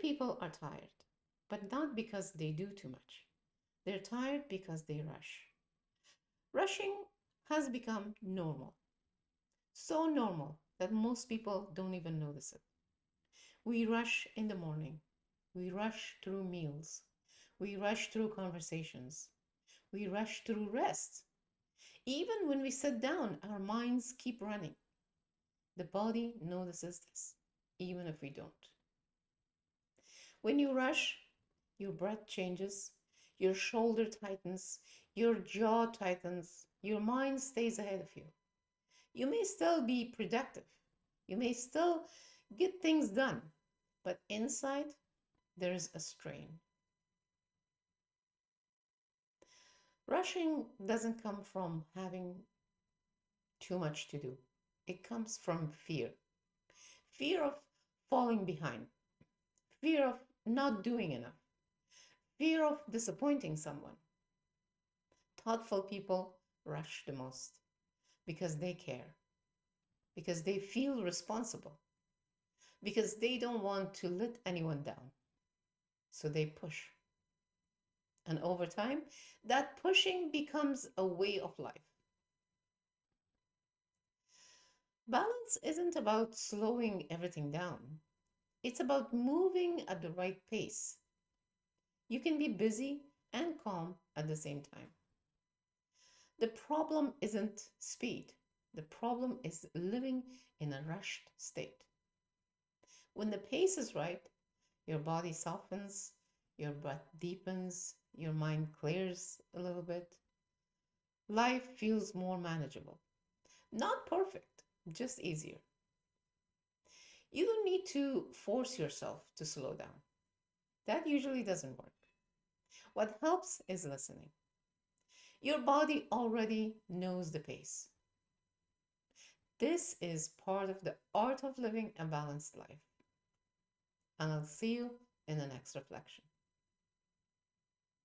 people are tired, but not because they do too much. They're tired because they rush. Rushing has become normal, so normal that most people don't even notice it. We rush in the morning, we rush through meals, we rush through conversations, we rush through rest. Even when we sit down, our minds keep running. The body notices this, even if we don't. When you rush, your breath changes, your shoulder tightens, your jaw tightens, your mind stays ahead of you. You may still be productive, you may still get things done, but inside there's a strain. Rushing doesn't come from having too much to do, it comes from fear. Fear of falling behind, fear of not doing enough, fear of disappointing someone. Thoughtful people rush the most because they care, because they feel responsible, because they don't want to let anyone down. So they push. And over time, that pushing becomes a way of life. Balance isn't about slowing everything down, it's about moving at the right pace. You can be busy and calm at the same time. The problem isn't speed, the problem is living in a rushed state. When the pace is right, your body softens, your breath deepens, your mind clears a little bit. Life feels more manageable. Not perfect, just easier. You don't need to force yourself to slow down. That usually doesn't work. What helps is listening. Your body already knows the pace. This is part of the art of living a balanced life. And I'll see you in the next reflection.